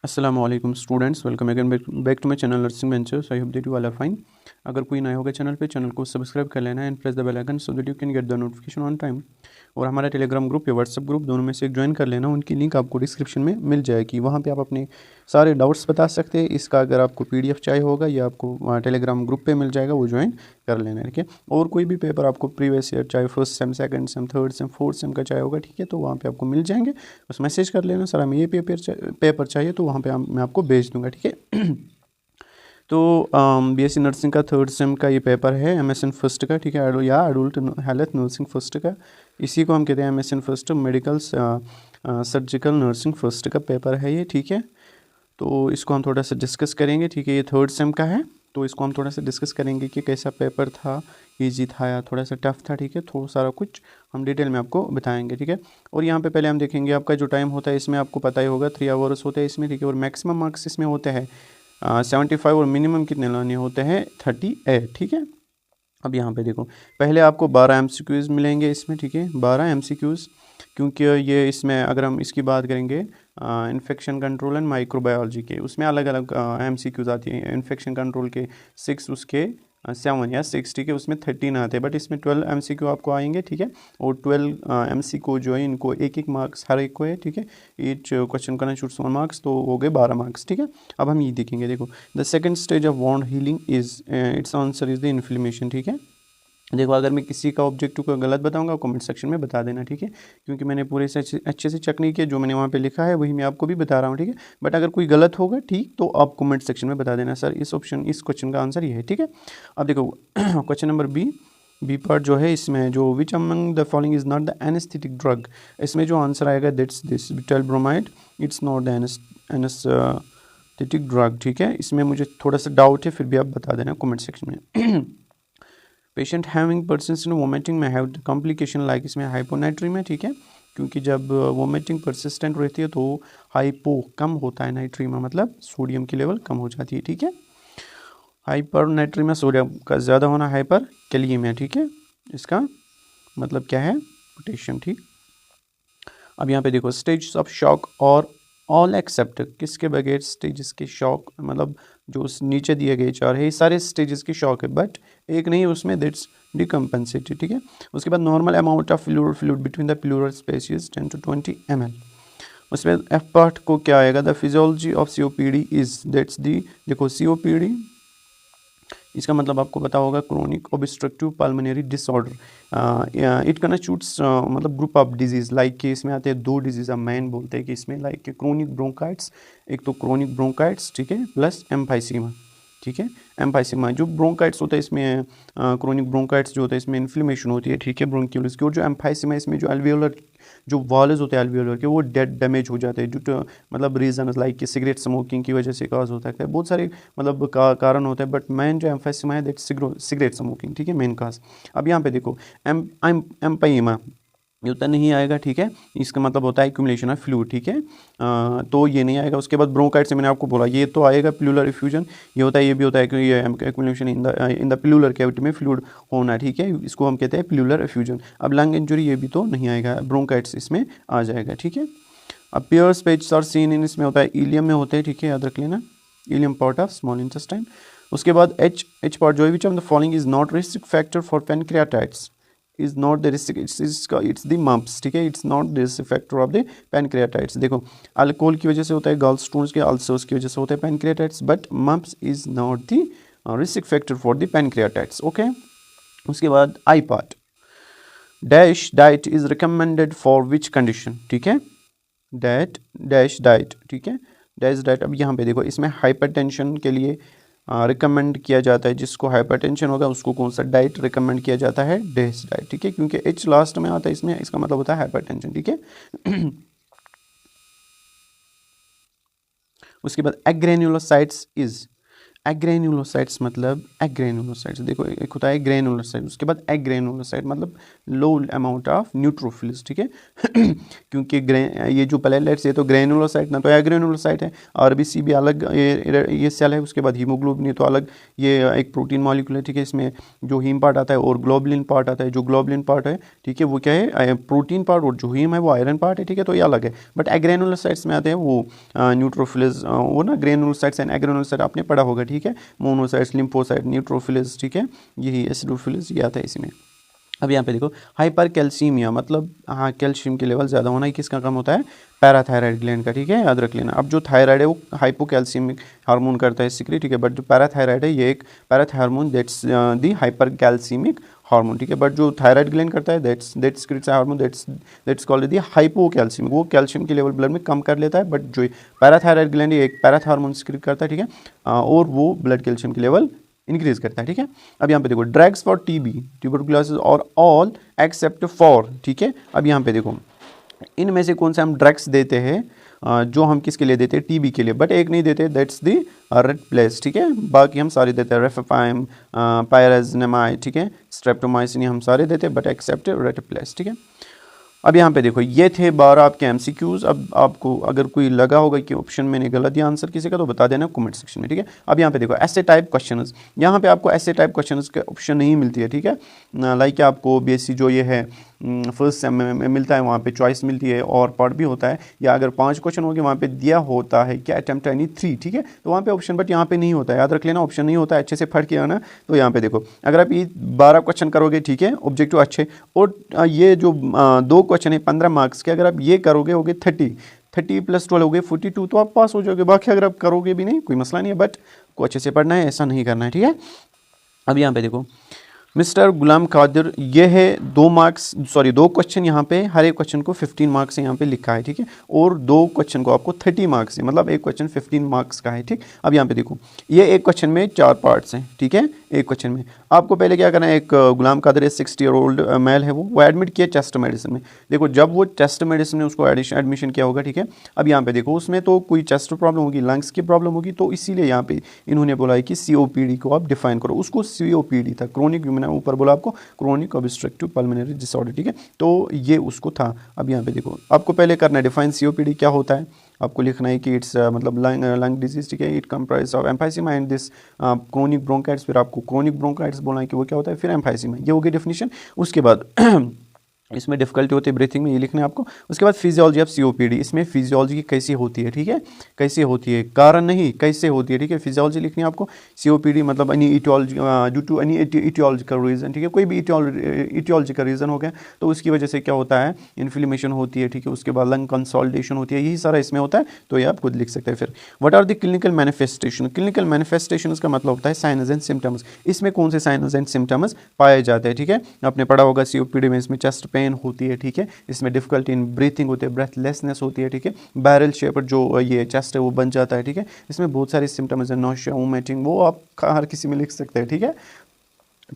Assalamualaikum students, welcome again back to my channel Nursing Ventures. I hope that you all are fine. अगर कोई नया होगा channel पे, channel को subscribe कर लेना and press the bell icon so that you can get the notification on time. और हमारा टेलीग्राम ग्रुप या व्हाट्सअप ग्रुप दोनों में से एक ज्वाइन कर लेना, उनकी लिंक आपको डिस्क्रिप्शन में मिल जाएगी। वहाँ पे आप अपने सारे डाउट्स बता सकते हैं। इसका अगर आपको पीडीएफ चाहिए होगा या आपको टेलीग्राम ग्रुप पे मिल जाएगा, वो ज्वाइन कर लेना, ठीक है। और कोई भी पेपर आपको प्रीवियस ईयर चाहे first sem, second same, third same, fourth same का चाहिए होगा, ठीक है, तो वहाँ पे आपको मिल जाएंगे। बस मैसेज कर लेना, सर हमें ये पेपर चाहिए, तो वहाँ पे मैं आपको भेज दूँगा, ठीक है। तो बीएससी नर्सिंग का थर्ड सेम का ये पेपर है, एमएसएन फर्स्ट का, ठीक है, या एडल्ट हेल्थ नर्सिंग फर्स्ट का। इसी को हम कहते हैं MSN first, medical surgical nursing first का पेपर है ये, ठीक है। तो इसको हम थोड़ा सा डिस्कस करेंगे, ठीक है। ये थर्ड सेम का है, तो इसको हम थोड़ा सा डिस्कस करेंगे कि कैसा पेपर था, ईजी था या थोड़ा सा टफ था, ठीक है। थोड़ा सारा कुछ हम डिटेल में आपको बताएंगे, ठीक है। और यहाँ पे पहले हम देखेंगे आपका जो टाइम होता है इसमें, आपको पता ही होगा 3 आवर्स होते हैं इसमें, ठीक है। और मैक्सिमम मार्क्स इसमें होते हैं 75 और मिनिमम कितने लाने होते हैं 38, ठीक है। अब यहाँ पे देखो, पहले आपको 12 एमसीक्यूज़ मिलेंगे इसमें, ठीक है, 12 एमसीक्यूज़। क्योंकि ये इसमें अगर हम इसकी बात करेंगे इन्फेक्शन कंट्रोल एंड माइक्रोबायोलॉजी के, उसमें अलग अलग एमसीक्यूज़ आती हैं। इन्फेक्शन कंट्रोल के 6, उसके 7 या 6, ठीक है, उसमें 13 आते हैं। बट इसमें 12 एमसीक्यू आपको आएंगे, ठीक है। और 12 एमसीक्यू जो है इनको एक मार्क्स हर एक को है, ठीक है। ईच क्वेश्चन का शूट्स 1 मार्क्स, तो हो गए 12 मार्क्स, ठीक है। अब हम ये देखेंगे, देखो, the second stage of wound healing is its answer is the inflammation, ठीक है। देखो, अगर मैं किसी का ऑब्जेक्टिव को गलत बताऊंगा कमेंट सेक्शन में बता देना, ठीक है। क्योंकि मैंने पूरे से अच्छे से चेक नहीं किया, जो मैंने वहाँ पे लिखा है वही मैं आपको भी बता रहा हूँ, ठीक है। बट अगर कोई गलत होगा, ठीक, तो आप कमेंट सेक्शन में बता देना, सर इस क्वेश्चन का आंसर ये है, ठीक है। अब देखो क्वेश्चन नंबर बी पार्ट जो है इसमें, जो which among the following is not the anaesthetic drug, इसमें जो आंसर आएगा that's this butyl bromide, it's not the anaesthetic drug, ठीक है। इसमें मुझे थोड़ा सा डाउट है, फिर भी आप बता देना कमेंट सेक्शन में। पेशेंट हैविंग परसिस्टेंट वोमिटिंग में हैव कॉम्प्लिकेशन लाइक, इसमें हाइपोनाइट्री में, ठीक है। क्योंकि जब वोमिटिंग परसिस्टेंट रहती है तो हाइपो कम होता है, नाइट्री में मतलब सोडियम की लेवल कम हो जाती है, ठीक है। हाइपर नाइट्री में सोडियम का ज़्यादा होना हाइपर कैलियमिया, ठीक है। इसका मतलब क्या है, पोटेशियम, ठीक। अब यहाँ पे देखो, स्टेज ऑफ शॉक और ऑल एक्सेप्ट, किसके बगैर स्टेजेस के शॉक, मतलब जो नीचे दिए गए 4 है, ये सारे स्टेजेस की शॉक है, बट एक नहीं उसमें, दैट्स डिकम्पनसेटेड, ठीक है। उसके बाद normal amount of fluid between the pleural spaces 10 to 20 ml। उसमें एफ पार्ट को क्या आएगा, the physiology of COPD is, that's the, देखो सीओपीडी इसका मतलब आपको पता होगा chronic obstructive pulmonary disorder. It constitutes मतलब ग्रुप ऑफ डिजीज, लाइक कि इसमें आते हैं 2 डिजीज हम मेन बोलते हैं कि इसमें, लाइक क्रोनिक ब्रोंकाइट्स, एक तो क्रोनिक ब्रोंकाइट्स, ठीक है, प्लस एम्फाइसीमा, ठीक है। एम्फाइसीमा जो ब्रोंकाइट्स होता है इसमें, क्रोनिक ब्रोंकाइट्स जो होता है इसमें इन्फ्लेमेशन होती है, ठीक है, ब्रोंक्यूल्स की। और जो एम्फाइसीमा इसमें जो एल्वियोलर जो वॉल्स होते हैं एल्वियोलर के, वो डैमेज हो जाते हैं, जो मतलब रीजन लाइक कि सिगरेट स्मोकिंग की वजह से काज होता है, बहुत सारे मतलब कारण होता है। बट मेन जो एम्फाइसीमा है दैट सिगरेट स्मोकिंग, ठीक है, मेन काज। अब यहाँ पे देखो एम्पाइमा ये उतना नहीं आएगा, ठीक है। इसका मतलब होता है एक्यूमुलेशन ऑफ फ्लूइड, ठीक है, तो ये नहीं आएगा। उसके बाद ब्रोंकाइट से मैंने आपको बोला ये तो आएगा प्लूरल इफ्यूजन, ये होता है, ये भी होता है कि ये accumulation in the pleural cavity में फ्लूइड होना, ठीक है, इसको हम कहते हैं प्लूरल इफ्यूजन। अब लंग इंजरी ये भी तो नहीं आएगा, ब्रोंकाइट्स इसमें आ जाएगा, ठीक है। अब Peyer's patches are seen in, इसमें होता है इलियम में होते हैं, ठीक है, याद रख लेना, ileum part of small intestine. उसके बाद एच पार्ट जो है, which of the following is not risk factor for pancreatitis, is not the risk, it's the mumps, ठीक है, it's not the risk factor of the pancreatitis. देखो, alcohol की वजह से होता है, गॉल स्टोन्स के अल्सर्स की वजह से होता है pancreatitis, but mumps is not the risk factor for the pancreatitis, okay. उसके बाद आई part, dash diet is recommended for which condition, ठीक है, डैश डाइट, ठीक है, डैश डाइट। अब यहाँ पे देखो, इसमें हाइपरटेंशन के लिए रिकमेंड किया जाता है, जिसको हाइपरटेंशन होगा उसको कौन सा डाइट रिकमेंड किया जाता है, डैश डाइट, ठीक है, क्योंकि एच लास्ट में आता है इसमें, इसका मतलब होता है हाइपरटेंशन, ठीक है। उसके बाद एग्रेन्युलोसाइट्स इज, एग्रेनुलोसाइट्स मतलब एग्रेनुलोसाइट्स, देखो एक होता है ग्रेनुलोसाइट, उसके बाद एग्रेनुलोसाइट मतलब लो अमाउंट ऑफ न्यूट्रोफिल्स, ठीक है। क्योंकि ये जो प्लेटलेट्स ये तो ग्रेनुलोसाइट ना तो एग्रेनुलोसाइट है, आरबीसी भी अलग ये सेल है, उसके बाद हीमोग्लोबिन ये तो अलग, ये एक प्रोटीन मॉलिक्यूल है, ठीक है। इसमें जो हीम पार्ट आता है और ग्लोबुलिन पार्ट आता है, जो ग्लोबुलिन पार्ट है, ठीक है, वो क्या है प्रोटीन पार्ट, और जो हीम है वो आयरन पार्ट है, ठीक है, तो ये अलग है। बट एग्रेनुलोसाइट्स में आते हैं वो न्यूट्रोफिल्स, वो ना ग्रेनुलोसाइट्स एंड एग्रेनुलोसाइट आपने पढ़ा होगा, ठीक है। मोनोसाइट्स, लिम्फोसाइट, न्यूट्रोफिल्स, ठीक है, यही एसिडोफिल्स ये आता है इसमें। अब यहाँ पे देखो हाइपर कैल्सीमिया मतलब हाँ कैल्शियम के लेवल ज़्यादा होना, किसका कम होता है, पैराथायराइड ग्लैंड का, ठीक है, याद रख लेना। अब जो थायराइड है वो हाइपोकैल्सीमिक हार्मोन करता है सिक्रेट, ठीक है, बट जो पैराथायराइड है ये एक parathormone that's the hypercalcemic hormone, ठीक है, बट जो थायराइड ग्लैंड करता है that's creates hormone that's called the hypocalcemic, वो कैल्शियम के लेवल ब्लड में कम कर लेता है, बट जो पैराथायराइड ग्लैंड ये एक पैराथायरमोन सिक्रेट करता है, ठीक है, और वो ब्लड कैल्शियम के लेवल इंक्रीज करता है, ठीक है। अब यहाँ पे देखो ड्रग्स फॉर टीबी, ट्यूबरकुलोसिस और ऑल एक्सेप्ट फॉर, ठीक है। अब यहाँ पे देखो इनमें से कौन से हम ड्रग्स देते हैं जो हम किसके लिए देते हैं, टीबी के लिए, बट एक नहीं देते, दैट्स दी रेड प्लेस, ठीक है, बाकी हम सारे देते हैं, रेफेपाइम, पायराजनेमाइड, ठीक है, स्ट्रेप्टोमाइसिन हम सारे देते हैं, बट एक्सेप्ट रेड प्लेस, ठीक है। अब यहाँ पे देखो ये थे 12 आपके एमसीक्यूज़। अब आपको अगर कोई लगा होगा कि ऑप्शन मैंने गलत दिया आंसर किसी का तो बता देना कमेंट सेक्शन में, ठीक है। अब यहाँ पे देखो ऐसे टाइप क्वेश्चंस, यहाँ पे आपको ऐसे टाइप क्वेश्चंस के ऑप्शन नहीं मिलती है, ठीक है। लाइक आपको बीएससी जो ये है फर्स्ट सेम में मिलता है, वहाँ पे चॉइस मिलती है और पार्ट भी होता है, या अगर 5 क्वेश्चन होंगे वहाँ पे दिया होता है कि अटेम्प्ट एनी 3, ठीक है, तो वहाँ पे ऑप्शन, बट यहाँ पे नहीं होता है, याद रख लेना ऑप्शन नहीं होता है, अच्छे से पढ़ के आना। तो यहाँ पे देखो अगर आप ये 12 क्वेश्चन करोगे, ठीक है, ऑब्जेक्टिव अच्छे, और ये जो 2 क्वेश्चन है 15 मार्क्स के, अगर आप ये करोगे होगे 30 प्लस 12 हो गए 42, तो आप पास हो जाओगे। बाकी अगर आप करोगे भी नहीं कोई मसला नहीं है, बट को अच्छे से पढ़ना है, ऐसा नहीं करना है, ठीक है। अब यहाँ पे देखो मिस्टर गुलाम कादिर, ये है 2 क्वेश्चन यहाँ पे, हर एक क्वेश्चन को 15 मार्क्स यहाँ पे लिखा है, ठीक है, और 2 क्वेश्चन को आपको 30 मार्क्स है, मतलब एक क्वेश्चन 15 मार्क्स का है, ठीक। अब यहाँ पे देखो ये एक क्वेश्चन में 4 पार्ट्स हैं, ठीक है, एक क्वेश्चन में आपको पहले क्या करना है, एक Ghulam Qadir 60 year old mail है, वो एडमिट किया चेस्ट मेडिसिन में। देखो जब वो चेस्ट मेडिसिन में उसको एडमिशन किया होगा, ठीक है। अब यहाँ पे देखो उसमें तो कोई चेस्ट प्रॉब्लम होगी, लंग्स की प्रॉब्लम होगी, तो इसीलिए यहाँ पे इन्होंने बोला है कि COPD को आप डिफाइन करो, उसको COPD था, क्रोनिक, मैंने ऊपर बोला आपको क्रोनिक ऑब्स्ट्रक्टिव पल्मोनरी डिसऑर्डर, ठीक है, तो ये उसको था। अब यहाँ पे देखो आपको पहले करना है डिफाइन COPD क्या होता है, आपको लिखना है कि इट्स मतलब लंग डिजीज, ठीक है, it comprise of emphysema and this chronic bronchitis, फिर आपको क्रोनिक ब्रोंकाइटिस बोलना है कि वो क्या होता है, फिर एम्फाइसीमा, ये हो गई डेफिनेशन। उसके बाद इसमें डिफिकल्टी होती है ब्रीथिंग में, ये लिखना है आपको। उसके बाद फिजियोलॉजी ऑफ COPD, इसमें फिजियोलॉजी कैसी होती है, ठीक है, कैसे होती है, कारण नहीं कैसे होती है, ठीक है, फिजियोलॉजी लिखनी है आपको। COPD मतलब any aetiology due to any aetiological reason, ठीक है, कोई भी इटियोलॉजिकल रीज़न हो गया तो उसकी वजह से क्या होता है, इन्फ्लेमेशन होती है, ठीक है, उसके बाद लंग कंसोलिडेशन होती है, यही सारा इसमें होता है, तो ये आप खुद लिख सकते हैं। फिर what are the clinical manifestation, clinical manifestation का मतलब होता है साइनस एंड सिम्टम्स, इसमें कौन से साइनस एंड सिम्टम्स पाए जाते हैं, ठीक है, आपने पढ़ा होगा COPD में इसमें चेस्ट पेन होती है, ठीक है, इसमें डिफिकल्टी इन ब्रीथिंग होती है, ब्रेथलेसनेस होती है, ठीक है, बैरल शेपर जो ये चेस्ट है वो बन जाता है, ठीक है, इसमें बहुत सारे सिम्टम्स हैं, नोशिया, वोमिटिंग, वो आप हर किसी में लिख सकते हैं, ठीक है।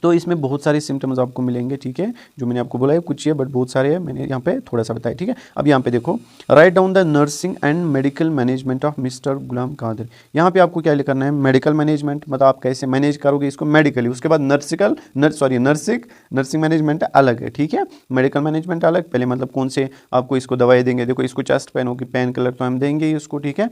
तो इसमें बहुत सारे सिम्टम्स आपको मिलेंगे, ठीक है, जो मैंने आपको बोला है कुछ है बट बहुत सारे हैं, मैंने यहाँ पे थोड़ा सा बताया, ठीक है। अब यहाँ पे देखो right down the nursing and medical management of mister Ghulam Qadir, यहाँ पे आपको क्या करना है, मेडिकल मैनेजमेंट मतलब आप कैसे मैनेज करोगे इसको मेडिकली, उसके बाद नर्सिंग मैनेजमेंट अलग है, ठीक है, मेडिकल मैनेजमेंट अलग, पहले मतलब कौन से आपको इसको दवाई देंगे, देखो इसको चेस्ट पेन होगी, पेन किलर तो हम देंगे इसको, ठीक है,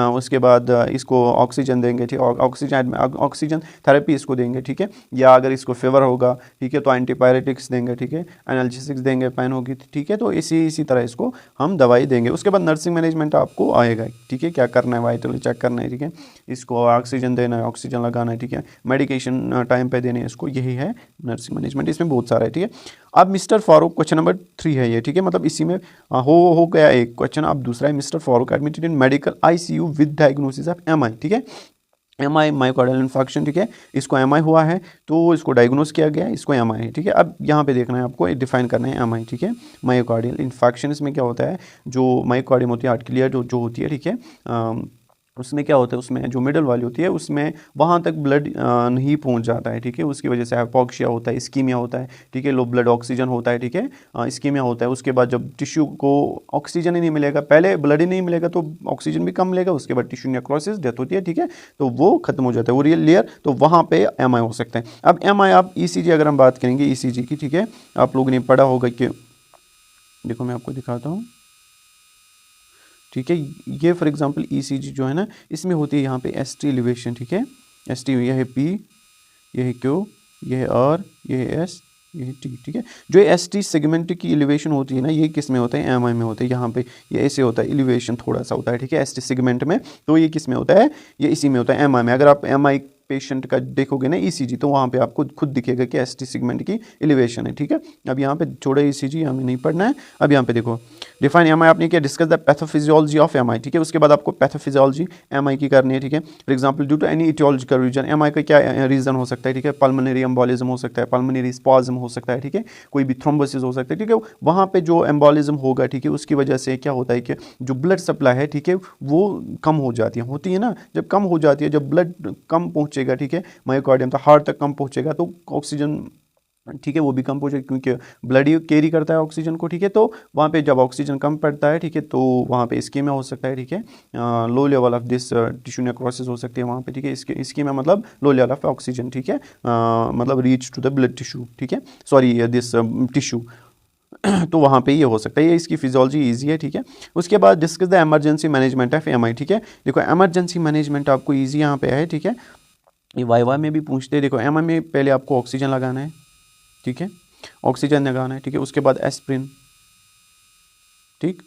उसके बाद इसको ऑक्सीजन देंगे, ठीक, ऑक्सीजन थेरेपी इसको देंगे, ठीक है, या अगर इसको फेवर होगा, ठीक है, तो एंटीपायरेटिक्स देंगे, ठीक है, एनाल्जेसिक्स देंगे, पेन होगी, ठीक है, तो इसी तरह इसको हम दवाई देंगे। उसके बाद नर्सिंग मैनेजमेंट आपको आएगा, ठीक है, क्या करना है, वाइटल चेक करना है, ठीक है, इसको ऑक्सीजन देना है, ऑक्सीजन लगाना है, ठीक है, मेडिकेशन टाइम पे देने हैं इसको, यही है नर्सिंग मैनेजमेंट, इसमें बहुत सारा है, ठीक है। अब मिस्टर फारूक क्वेश्चन नंबर 3 है ये, ठीक है, मतलब इसी में हो गया एक क्वेश्चन। अब दूसरा है mister Farooq admitted in medical ICU with diagnosis of MI, ठीक है, MI मायोकार्डियल इन्फार्क्शन, ठीक है, इसको MI हुआ है तो इसको डायग्नोस किया गया, इसको MI है, ठीक है। अब यहाँ पे देखना है आपको, डिफाइन करना है MI, ठीक है, मायोकार्डियल इन्फार्क्शन, इसमें क्या होता है, जो मायोकार्डियम होती है हार्ट क्लियर जो होती है, ठीक है, उसमें क्या होता है, उसमें जो मिडल वाली होती है उसमें वहाँ तक ब्लड नहीं पहुँच जाता है, ठीक है। उसकी वजह से हाइपोक्सिया होता है, इस्कीमिया होता है, ठीक है, लो ब्लड ऑक्सीजन होता है, ठीक है, इस्कीमिया होता है। उसके बाद जब टिश्यू को ऑक्सीजन ही नहीं मिलेगा, पहले ब्लड ही नहीं मिलेगा तो ऑक्सीजन भी कम मिलेगा, उसके बाद टिश्यू नेक्रोसिस, डेथ होती है, ठीक है, तो वो खत्म हो जाता है वो रियल लेयर, तो वहाँ पे एमआई हो सकता है। अब एमआई आप ईसीजी अगर हम बात करेंगे ईसीजी की, ठीक है, आप लोगों ने पढ़ा होगा कि देखो मैं आपको दिखाता हूँ, ठीक है, ये फॉर एग्जांपल ईसीजी जो है ना, इसमें होती है यहाँ पे एसटी एलिवेशन, ठीक है, एसटी, यह है पी, यह है क्यू, यह है आर, यह है एस, यह है टी, ठीक है। जो एसटी सेगमेंट की एलिवेशन होती है ना, ये किस में होता है, एमआई में होता है। यहाँ पे ये ऐसे होता है, एलिवेशन थोड़ा सा होता है, ठीक है, एसटी सेगमेंट में, तो ये किस में होता है, ये इसी में होता है, एमआई में। अगर आप एमआई पेशेंट का देखोगे ना ईसीजी, तो वहाँ पे आपको खुद दिखेगा कि एसटी सेगमेंट की एलिवेशन है, ठीक है। अब यहाँ पे छोड़ा ईसीजी हमें नहीं पढ़ना है। अब यहाँ पे देखो डिफाइन एमआई आपने क्या discuss the pathophysiology of MI, ठीक है। उसके बाद आपको पैथोफिजियोलॉजी एमआई की करनी है, ठीक है। For example due to any aetiological reason, MI का क्या रीजन हो सकता है, ठीक है, पल्मोनरी एम्बोलिज्म हो सकता है, पल्मोनरी स्पॉज्म हो सकता है, ठीक है, कोई भी थ्रोम्बोसिस हो सकता है, ठीक है। वहाँ पे जो एम्बोलिज्म होगा, ठीक है, उसकी वजह से क्या होता है कि जो ब्लड सप्लाई है, ठीक है, वो कम हो जाती है ना, जब कम हो जाती है, जब ब्लड कम पहुँचेगा, ठीक है, मायोकार्डियम तक, हार्ट तक कम पहुँचेगा, तो ऑक्सीजन, ठीक है, वो भी कम पहुँचेगा, क्योंकि ब्लड ही कैरी करता है ऑक्सीजन को, ठीक है। तो वहाँ पे जब ऑक्सीजन कम पड़ता है, ठीक है, तो वहाँ पे इस्कीमिया हो सकता है, ठीक है, low level of this tissue necrosis हो सकती है वहाँ पे, ठीक है। इस्कीमिया मतलब लो लेवल ऑफ ऑक्सीजन, ठीक है, मतलब reach to the blood tissue, ठीक है, सॉरी दिस टिश्यू, तो वहाँ पे ये हो सकता है। ये इसकी फिजियोलॉजी इजी है, ठीक है। उसके बाद discuss the emergency management of MI, ठीक है। देखो इमरजेंसी मैनेजमेंट आपको इजी यहाँ पे है, ठीक है, ये वाइवा में भी पूछते हैं। देखो एमआई में पहले आपको ऑक्सीजन लगाना है, ठीक है, ऑक्सीजन लगाना है, ठीक है, उसके बाद एस्प्रिन, ठीक,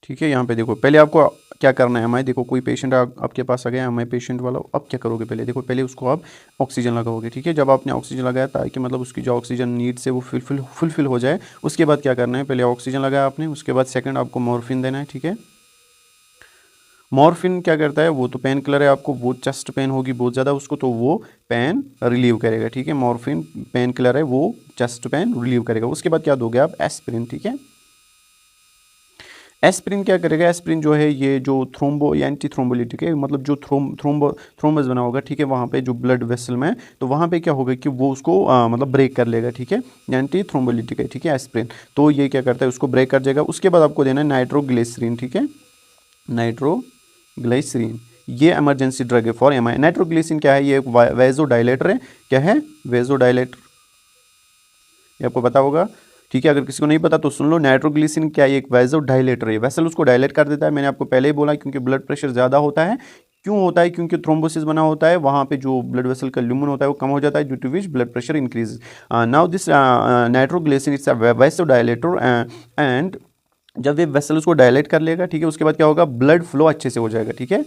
ठीक है। यहाँ पे देखो पहले आपको क्या करना है, एमआई देखो कोई पेशेंट आपके पास आ गया एमआई पेशेंट वाला, अब क्या करोगे, पहले देखो पहले उसको आप ऑक्सीजन लगाओगे, ठीक है। जब आपने ऑक्सीजन लगाया ताकि मतलब उसकी जो ऑक्सीजन नीड्स है वो फुलफिल हो जाए, उसके बाद क्या करना है, पहले ऑक्सीजन लगाया आपने, उसके बाद सेकंड आपको मॉर्फिन देना है, ठीक है। मॉर्फिन क्या करता है, वो तो पेन किलर है, आपको वो चेस्ट पेन होगी बहुत ज़्यादा उसको, तो वो पेन रिलीव करेगा, ठीक है। मॉर्फिन पेन किलर है, वो चेस्ट पेन रिलीव करेगा। उसके बाद क्या दोगे आप, एस्पिरिन, ठीक है। एस्पिरिन क्या करेगा, एस्पिरिन जो है ये जो थ्रोम्बो या एंटी थ्रोम्बोलिटिक है, मतलब जो थ्रोम्बस बना होगा, ठीक है, वहाँ पे जो ब्लड वेसल में, तो वहाँ पे क्या होगा कि वो उसको मतलब ब्रेक कर लेगा, ठीक है, एंटी थ्रोम्बोलिटिक है, ठीक है, एस्पिरिन, तो ये क्या करता है उसको ब्रेक कर देगा। उसके बाद आपको देना है नाइट्रोग्लिसरीन, ठीक है, नाइट्रोग्लिसरीन, ये इमरजेंसी ड्रग है फॉर एमआई। नाइट्रोग्लिसरीन क्या है, ये एक वेजोडाइलेटर है, क्या है, वेजोडाइलेटर, ये आपको पता होगा, ठीक है। अगर किसी को नहीं पता तो सुन लो, नाइट्रोग्लिसरीन क्या है, एक वेजोडाइलेटर है, वेसल उसको डायलेट कर देता है। मैंने आपको पहले ही बोला क्योंकि ब्लड प्रेशर ज़्यादा होता है, क्यों होता है, क्योंकि थ्रोम्बोसिस बना होता है, वहाँ पे जो ब्लड वेसल का ल्यूमन होता है वो कम हो जाता है, due to which blood pressure increase. Now this nitroglycerin it's a vasodilator and जब ये वेसल उसको डायलेट कर लेगा, ठीक है, उसके बाद क्या होगा, ब्लड फ्लो अच्छे से हो जाएगा, ठीक है,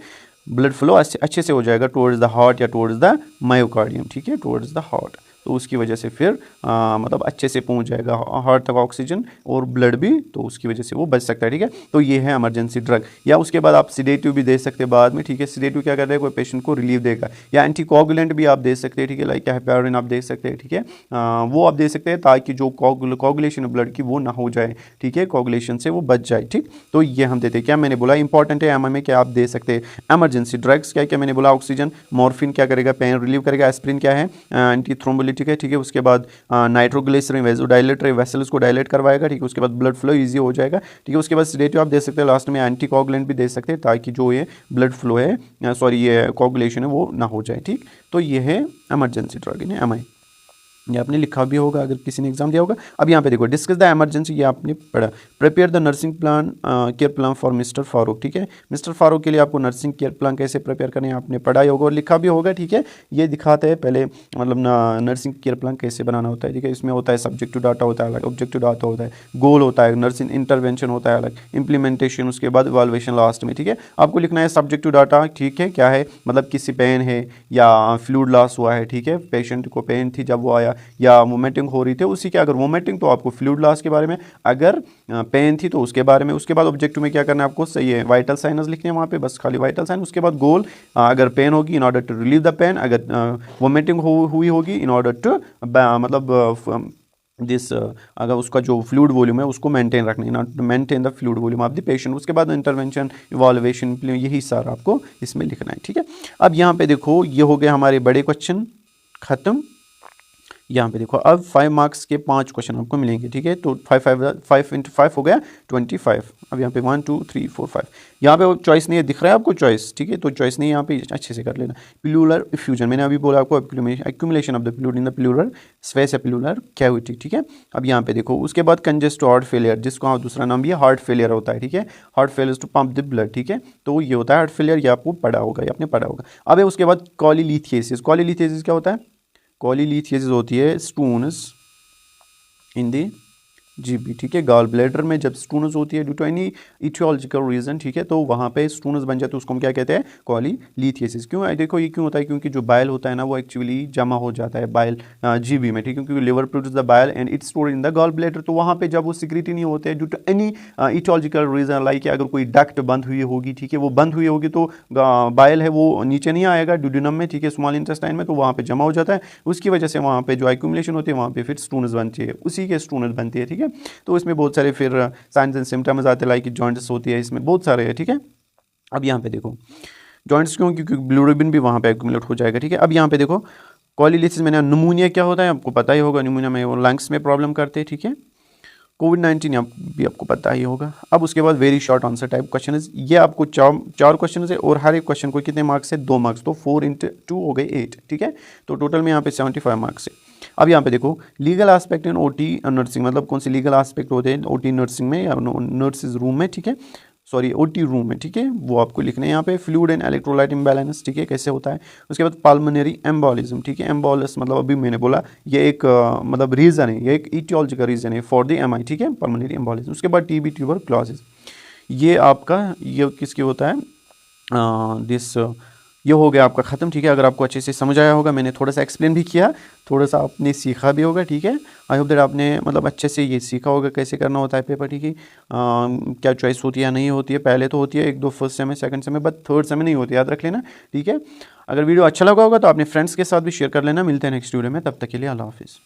ब्लड फ्लो अच्छे से हो जाएगा टुवर्ड्स द हार्ट या टुवर्ड्स द मायोकार्डियम, ठीक है, टुवर्ड्स द हार्ट, तो उसकी वजह से फिर मतलब अच्छे से पहुंच जाएगा हार्ट तक ऑक्सीजन और ब्लड भी, तो उसकी वजह से वो बच सकता है, ठीक है। तो ये है इमरजेंसी ड्रग। या उसके बाद आप सिडेटिव भी दे सकते हैं बाद में, ठीक है। सिडेटिव क्या कर रहा है, कोई पेशेंट को रिलीफ देगा, या एंटीकोगुलेंट भी आप दे सकते हैं, ठीक है, लाइक हेपेरिन आप दे सकते हैं, ठीक है, वो आप दे सकते हैं ताकि जो कोगुलेशन ब्लड की वो ना हो जाए, ठीक है, कोगुलेशन से वो बच जाए, ठीक। तो ये हम देते हैं, क्या मैंने बोला इंपॉर्टेंट है एमआई में, क्या आप दे सकते हैं इमरजेंसी ड्रग्स, क्या क्या मैंने बोला, ऑक्सीजन, मॉर्फिन क्या करेगा, पेन रिलीव करेगा, एस्प्रिन क्या है एंटी थ्रोम्बोलिटिक है, ठीक है। उसके बाद नाइट्रोग्लिसरीन वेसोडाइलेटर है, वेसल्स को डायलेट करवाएगा, ठीक है। उसके बाद ब्लड फ्लो इजी हो जाएगा, ठीक है। उसके बाद सिडेटिव आप दे सकते हैं, लास्ट में एंटीकोगुलेंट भी दे सकते हैं ताकि जो ये ब्लड फ्लो है सॉरी ये कोगुलेशन है वो ना हो जाए, ठीक। तो ये है इमरजेंसी ड्रग है एमआई, ये आपने लिखा भी होगा अगर किसी ने एग्जाम दिया होगा। अब यहाँ पे देखो डिस्कस द इमरजेंसी, ये आपने पढ़ा। Prepare the nursing plan care plan for mister Farooq, ठीक है। मिस्टर फारूक के लिए आपको नर्सिंग केयर प्लान कैसे प्रिपेयर करना है आपने पढ़ा ही होगा और लिखा भी होगा, ठीक है। ये दिखाते हैं पहले मतलब नर्सिंग केयर प्लान कैसे बनाना होता है, ठीक है। इसमें होता है सब्जेक्टिव डाटा होता है अलग, ऑब्जेक्टिव डाटा होता है, गोल होता है, नर्सिंग इंटरवेंशन होता है अलग, इंप्लीमेंटेशन, उसके बाद इवैल्यूएशन लास्ट में, ठीक है। आपको लिखना है सब्जेक्टिव डाटा, ठीक है, क्या है मतलब किसी पेन है या फ्लूइड लॉस हुआ है, ठीक है, पेशेंट को पेन थी जब वो आया या वोमिटिंग हो रही थी उसी के, अगर वोमिटिंग तो आपको फ्लूइड लॉस के बारे में, अगर पेन थी तो उसके बारे में। उसके बाद ऑब्जेक्टिव में क्या करना है आपको, सही है वाइटल साइनस लिखने हैं वहाँ पे, बस खाली वाइटल साइन। उसके बाद गोल, अगर पेन होगी in order to relieve the pain, अगर वोमिटिंग हुई होगी इन ऑर्डर टू मतलब दिस अगर उसका जो फ्लूइड वॉल्यूम है उसको मेंटेन रखना है, not maintain the fluid volume of the patient. उसके बाद इंटरवेंशन, इवॉल्यूएशन, यही सारा आपको इसमें लिखना है, ठीक है। अब यहाँ पे देखो ये हो गए हमारे बड़े क्वेश्चन ख़त्म। यहाँ पे देखो अब 5 मार्क्स के 5 क्वेश्चन आपको मिलेंगे, ठीक है। तो 5 इंटू 5 हो गया 25। अब यहाँ पे 1 2 3 4 5, यहाँ पे चॉइस नहीं है, दिख रहा है आपको चॉइस, ठीक है। तो चॉइस नहीं है यहाँ पे, अच्छे से कर लेना। प्लूरल इफ्यूजन, मैंने अभी बोला आपको accumulation of the fluid in the plural space या प्लूरल कैविटी, ठीक है। अब यहाँ पे देखो उसके बाद कंजेस्ट हार्ट फेलियर, जिसको आप दूसरा नाम भी है हार्ट फेलियर होता है, ठीक है। Heart failure to pump the blood, ठीक है। तो ये होता है हार्ट फेलियर, ये आपको पढ़ा होगा, ये आपने पढ़ा होगा। अब है उसके बाद कॉलीलिथियसिस। कॉलीलिथियसिस क्या होता है? कॉलीलिथियसिस होती है स्टोन्स इन दी जीबी, ठीक है। गॉल ब्लैडर में जब स्टोन्स होती है due to any aetiological reason, ठीक है, तो वहाँ पे स्टोन्स बन जाते हैं, उसको हम क्या कहते हैं? कॉलीलिथियसिस। क्यों? देखो ये क्यों होता है, क्योंकि जो बाइल होता है ना वो एक्चुअली जमा हो जाता है बाइल जीबी में, ठीक है। क्योंकि liver produce the bile and it's stored in the gall bladder, तो वहाँ पे जब वो सिक्रेट नहीं होते हैं due to any aetiological reason, like अगर कोई डक्ट बंद हुई होगी, ठीक है, वो बंद हुई होगी तो बाइल है वो नीचे नहीं आएगा ड्यूडेनम में, ठीक है, स्मॉल इंटेस्टाइन में, तो वहाँ पे जमा हो जाता है। उसकी वजह से वहाँ पे जो एक्यूमुलेशन होती है वहाँ पे फिर स्टोन्स बनती है, उसी के स्टोन्स बनती है, ठीक है। तो इसमें बहुत सारे फिर साइंस एंड सिम्टम्स आते हैं, लाइक जॉइंट्स होती है, इसमें बहुत सारे है, ठीक है। अब यहाँ पे देखो जॉइंट्स क्यों? क्योंकि ब्लूबिन भी वहाँ पे एक्यूमुलेट हो जाएगा, ठीक है। अब यहाँ पे देखो कॉलीलिथियसिस मैंने, निमोनिया क्या होता है आपको पता ही होगा, निमोनिया में वो लंग्स में प्रॉब्लम करते हैं, ठीक है। कोविड-19 भी आपको पता ही होगा। अब उसके बाद very short answer type question है, ये आपको चार क्वेश्चन है और हर एक क्वेश्चन को कितने मार्क्स है? 2 मार्क्स, तो 4 इंटू 2 हो गए 8, ठीक है। तो टोटल में यहाँ पे 75 मार्क्स है। अब यहाँ पे देखो legal aspect in OT nursing, मतलब कौन से लीगल एस्पेक्ट होते हैं ओटी नर्सिंग में या नर्सिस रूम में, ठीक है, सॉरी ओटी रूम में, ठीक है, वो आपको लिखना है यहाँ पे। फ्लूइड एंड इलेक्ट्रोलाइट इम्बैलेंस, ठीक है, कैसे होता है। उसके बाद पल्मोनरी एम्बोलिज्म, ठीक है। एम्बोलिस मतलब अभी मैंने बोला ये एक मतलब रीज़न है, ये एक इटियोलॉजिकल रीज़न है फॉर द एमआई, ठीक है, पल्मोनरी एम्बोलिज्म। उसके बाद टीबी ट्यूबरक्लोसिस, ये आपका ये किसके होता है? दिस ये हो गया आपका ख़त्म, ठीक है। अगर आपको अच्छे से समझ आया होगा, मैंने थोड़ा सा एक्सप्लेन भी किया, थोड़ा सा आपने सीखा भी होगा, ठीक है। आई होप दैट आपने मतलब अच्छे से ये सीखा होगा कैसे करना होता है पेपर, ठीक है। क्या चॉइस होती है या नहीं होती है, पहले तो होती है 1-2 फर्स्ट सेम में, सेकंड सेम में, बट थर्ड सेम में नहीं होती, याद रख लेना, ठीक है। अगर वीडियो अच्छा लगा होगा तो अपने फ्रेंड्स के साथ भी शेयर कर लेना। मिलते हैं नेक्स्ट वीडियो में, तब तक के लिए अल्लाह हाफिज़।